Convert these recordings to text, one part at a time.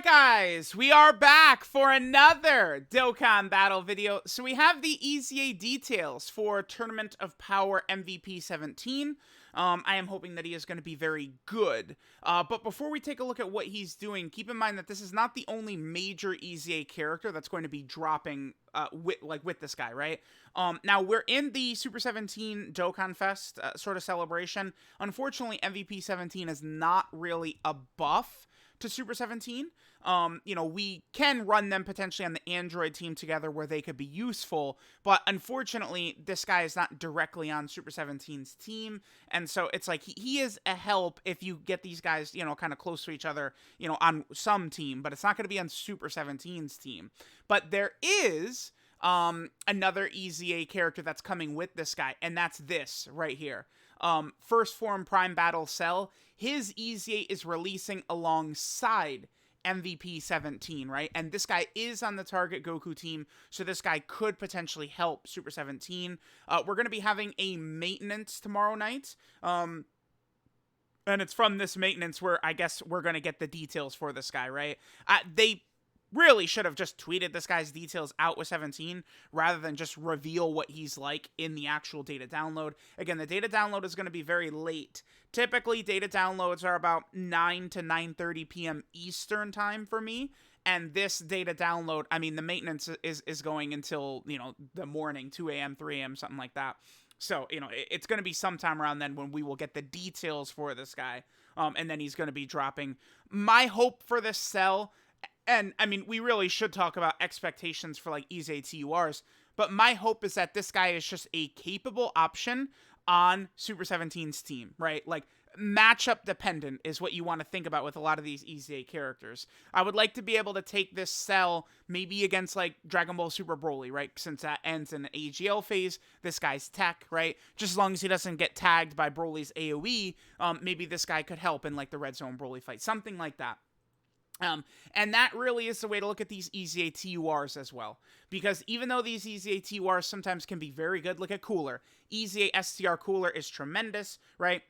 Alright guys, we are back for another Dokkan battle video. So we have the EZA details for Tournament of Power MVP 17. I am hoping that he is going to be very good. But before we take a look at what he's doing, keep in mind that this is not the only major EZA character that's going to be dropping with this guy, right? Now, we're in the Super 17 Dokkan Fest sort of celebration. Unfortunately, MVP 17 is not really a buff to Super 17. We can run them potentially on the Android team together where they could be useful, but unfortunately, this guy is not directly on Super 17's team, and so it's like he is a help if you get these guys, kind of close to each other, on some team, but it's not going to be on Super 17's team. But there is another EZA character that's coming with this guy, and that's this right here. First Form Prime Battle Cell. His EZA is releasing alongside MVP 17, right? And this guy is on the target Goku team, so this guy could potentially help Super 17. We're going to be having a maintenance tomorrow night. And it's from this maintenance where I guess we're going to get the details for this guy, right? They really should have just tweeted this guy's details out with 17 rather than just reveal what he's like in the actual data download. Again, the data download is going to be very late. Typically, data downloads are about 9 to 9:30 p.m. Eastern time for me. And this data download, I mean, the maintenance is going until, the morning, 2 a.m., 3 a.m., something like that. So, it's going to be sometime around then when we will get the details for this guy. And then he's going to be dropping. My hope for this cell, and I mean, we really should talk about expectations for like EZA TURs, but my hope is that this guy is just a capable option on Super 17's team, right? Like, matchup dependent is what you want to think about with a lot of these EZA characters. I would like to be able to take this cell maybe against like Dragon Ball Super Broly, right? Since that ends in an AGL phase, this guy's tech, right? Just as long as he doesn't get tagged by Broly's AoE, maybe this guy could help in like the Red Zone Broly fight, something like that. And that really is the way to look at these EZA TURs as well. Because even though these EZA TURs sometimes can be very good, look at Cooler. EZA STR Cooler is tremendous, right?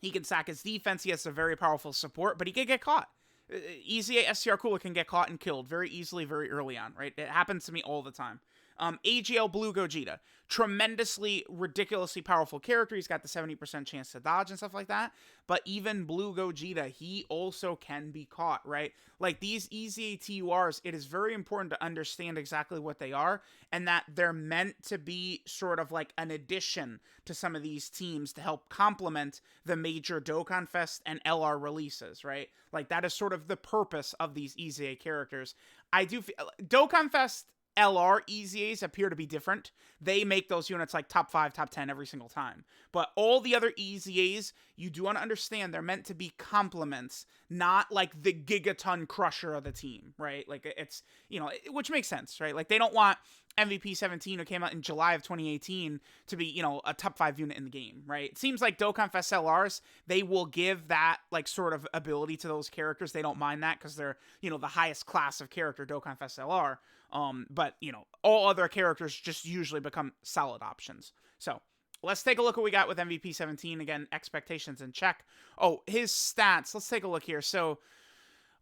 He can sack his defense, he has a very powerful support, but he can get caught. EZA STR Cooler can get caught and killed very easily, very early on, right? It happens to me all the time. AGL Blue Gogeta, tremendously, ridiculously powerful character. He's got the 70% chance to dodge and stuff like that. But even Blue Gogeta, he also can be caught, right? Like these EZA TURs, it is very important to understand exactly what they are and that they're meant to be sort of like an addition to some of these teams to help complement the major Dokkan Fest and LR releases, right? Like that is sort of the purpose of these EZA characters. I do feel Dokkan Fest LR EZAs appear to be different. They make those units like top 5, top 10 every single time. But all the other EZAs, you do want to understand they're meant to be complements, not like the gigaton crusher of the team, right? Like it's, which makes sense, right? Like they don't want MVP 17 who came out in July of 2018 to be, a top 5 unit in the game, right? It seems like Dokkan Fest LRs, they will give that like sort of ability to those characters. They don't mind that because they're, the highest class of character Dokkan Fest LR. But, all other characters just usually become solid options. So, let's take a look what we got with MVP 17. Again, expectations in check. Oh, his stats. Let's take a look here. So,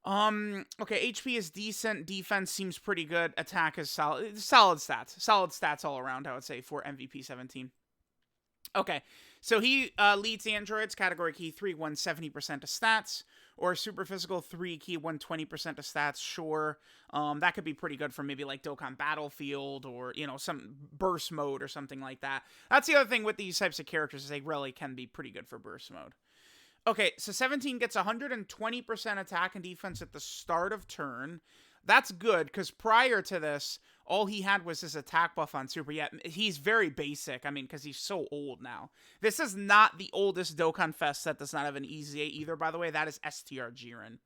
okay, HP is decent. Defense seems pretty good. Attack is solid. Solid stats. Solid stats all around, I would say, for MVP 17. Okay, so he leads androids, category key 3, 170% of stats, or super physical 3 key 120% of stats, sure. That could be pretty good for maybe like Dokkan Battlefield or, some burst mode or something like that. That's the other thing with these types of characters is they really can be pretty good for burst mode. Okay, so 17 gets 120% attack and defense at the start of turn. That's good, because prior to this, all he had was his attack buff on Super. Yeah, he's very basic, because he's so old now. This is not the oldest Dokkan Fest that does not have an EZA either, by the way. That is STR Jiren.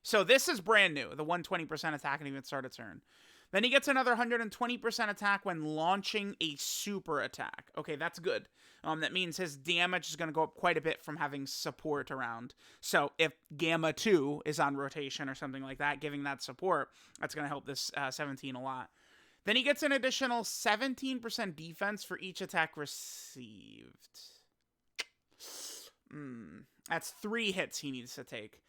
So this is brand new, the 120% attack and even start a turn. Then he gets another 120% attack when launching a super attack. Okay, that's good. That means his damage is going to go up quite a bit from having support around. So if Gamma 2 is on rotation or something like that, giving that support, that's going to help this 17 a lot. Then he gets an additional 17% defense for each attack received. That's 3 hits he needs to take.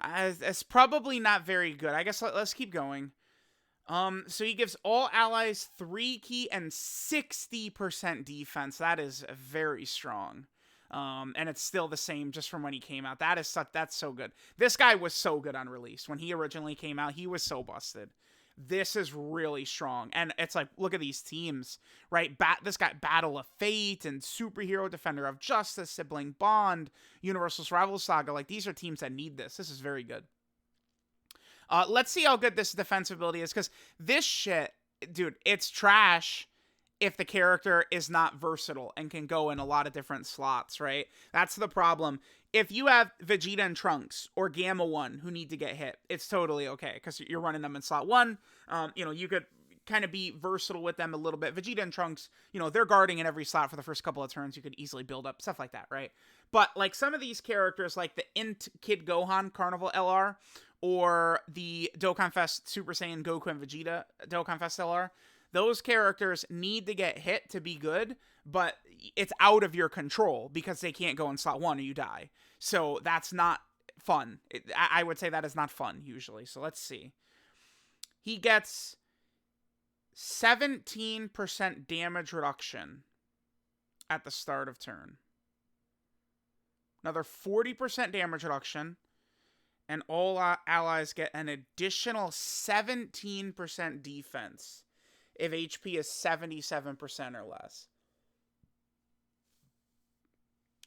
It's probably not very good. I guess let's keep going. So he gives all allies 3 key and 60% defense. That is very strong. And it's still the same just from when he came out. That's so good. This guy was so good on release. When he originally came out, he was so busted. This is really strong. And it's like, look at these teams, right? This got Battle of Fate and Superhero Defender of Justice, Sibling Bond, Universal Survival Saga. Like, these are teams that need this. This is very good. Let's see how good this defensive ability is, because this shit, dude, it's trash if the character is not versatile and can go in a lot of different slots, right? That's the problem. If you have Vegeta and Trunks or Gamma 1 who need to get hit, it's totally okay, because you're running them in slot 1. You could kind of be versatile with them a little bit. Vegeta and Trunks, they're guarding in every slot for the first couple of turns. You could easily build up, stuff like that, right? But, like, some of these characters, like the Int Kid Gohan Carnival LR, or the Dokkan Fest Super Saiyan Goku and Vegeta Dokkan Fest LR, those characters need to get hit to be good, but it's out of your control because they can't go in slot 1 or you die. So that's not fun. I would say that is not fun usually. So let's see. He gets 17% damage reduction at the start of turn. Another 40% damage reduction. And all allies get an additional 17% defense if HP is 77% or less.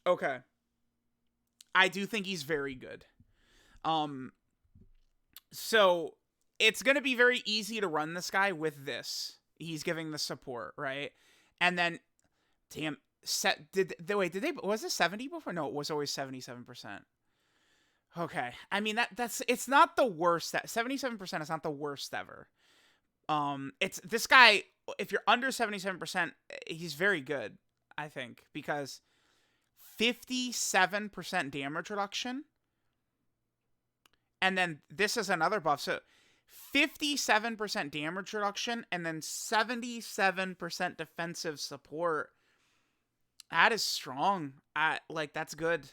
Okay. I do think he's very good. So it's going to be very easy to run this guy with this. He's giving the support, right? And then, damn, was it 70 before? No, it was always 77%. Okay. I mean, it's not the worst. That 77% is not the worst ever. It's this guy, if you're under 77%, he's very good, I think, because 57% damage reduction. And then this is another buff. So 57% damage reduction and then 77% defensive support. That is strong. That's good.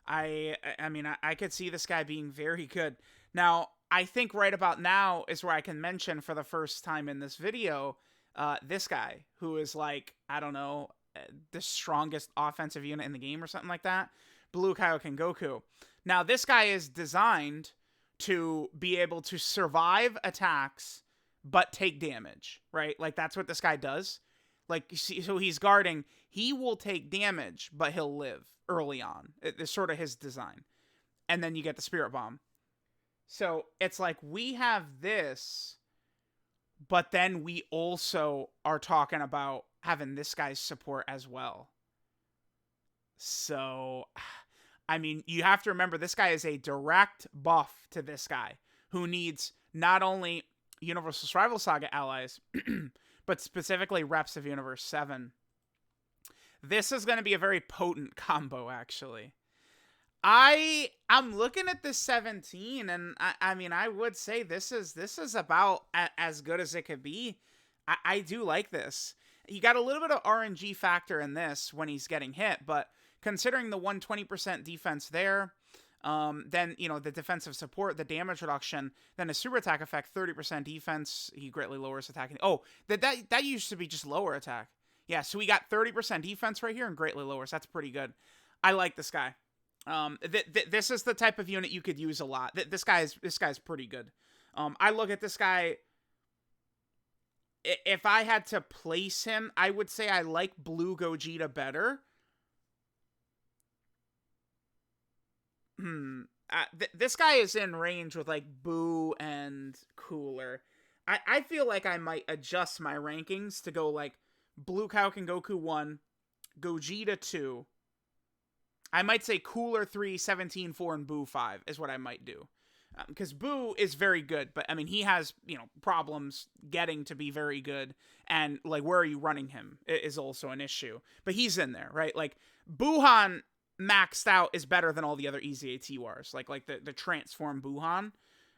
I mean, I could see this guy being very good. Now, I think right about now is where I can mention for the first time in this video, this guy who is like, I don't know, the strongest offensive unit in the game or something like that. Blue Kaioken Goku. Now, this guy is designed to be able to survive attacks, but take damage, right? Like, that's what this guy does. Like, so he's guarding. He will take damage, but he'll live early on. It's sort of his design. And then you get the Spirit Bomb. So it's like we have this, but then we also are talking about having this guy's support as well. So, I mean, you have to remember this guy is a direct buff to this guy who needs not only Universal Survival Saga allies, but specifically reps of Universe 7. This is going to be a very potent combo, actually. I'm looking at this 17, and I mean, I would say this is about as good as it could be. I do like this. You got a little bit of RNG factor in this when he's getting hit, but considering the 120% defense there, then, the defensive support, the damage reduction, then a super attack effect, 30% defense, he greatly lowers attacking. Oh, that used to be just lower attack. Yeah, so we got 30% defense right here and greatly lowers. That's pretty good. I like this guy. This is the type of unit you could use a lot. This guy's pretty good. I look at this guy. If I had to place him, I would say I like Blue Gogeta better. This guy is in range with like Boo and Cooler. I feel like I might adjust my rankings to go like Blue Kaioken Goku 1, Gogeta 2. I might say Cooler 3, 17, 4, and Boo 5 is what I might do. Because Boo is very good, but I mean, he has, problems getting to be very good. And like, where are you running him is also an issue. But he's in there, right? Like, Buhan maxed out is better than all the other EZA T-Wars. Like the transform Buhan.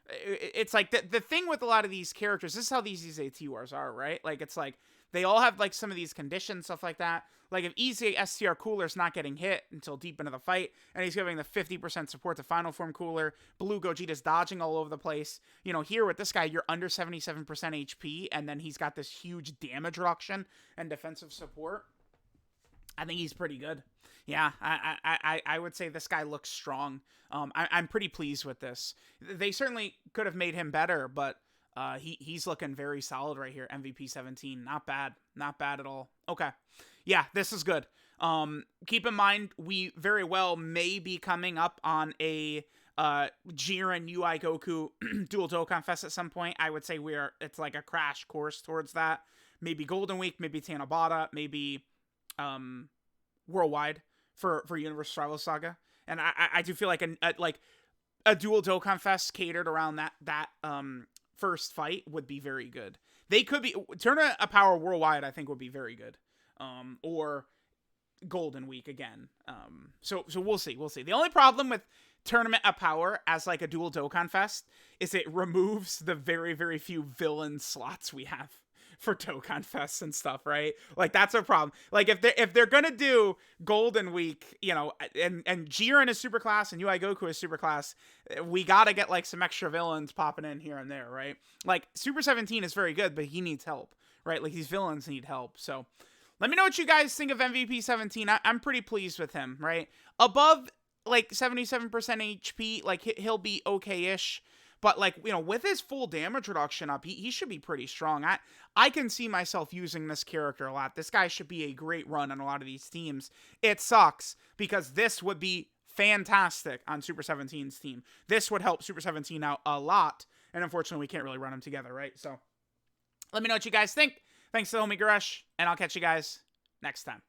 It's like the thing with a lot of these characters, this is how these EZA T-Wars are, right? Like, it's like They all have like some of these conditions, stuff like that. Like if EZA STR Cooler's not getting hit until deep into the fight, and he's giving the 50% support to Final Form Cooler, Blue Gogeta's dodging all over the place. You know, here with this guy, you're under 77% HP, and then he's got this huge damage reduction and defensive support. I think he's pretty good. Yeah, I would say this guy looks strong. I'm pretty pleased with this. They certainly could have made him better, but he's looking very solid right here. MVP 17, not bad at all. Okay, yeah, this is good. Keep in mind, we very well may be coming up on a Jiren UI Goku dual Dokkan Fest at some point. I would say it's like a crash course towards that. Maybe Golden Week, maybe Tanabata, maybe Worldwide for Universe Rival Saga. And I do feel like a dual Dokkan Fest catered around that first fight would be very good. They could be Tournament of Power Worldwide, I think would be very good. Or Golden Week again. So we'll see. The only problem with Tournament of Power as like a dual Dokkan Fest is it removes the very, very few villain slots we have for Dokkan Fests and stuff, right? Like that's a problem. Like if they're gonna do Golden Week, you know, and Jiren is superclass and UI Goku is superclass, we gotta get like some extra villains popping in here and there, right? Like Super 17 is very good, but he needs help, right? Like these villains need help. So let me know what you guys think of MVP 17. I'm pretty pleased with him, right? Above like 77% HP, like he'll be okay-ish. But, like, you know, with his full damage reduction up, he should be pretty strong. I can see myself using this character a lot. This guy should be a great run on a lot of these teams. It sucks, because this would be fantastic on Super 17's team. This would help Super 17 out a lot. And, unfortunately, we can't really run them together, right? So, let me know what you guys think. Thanks to the homie Garesh, and I'll catch you guys next time.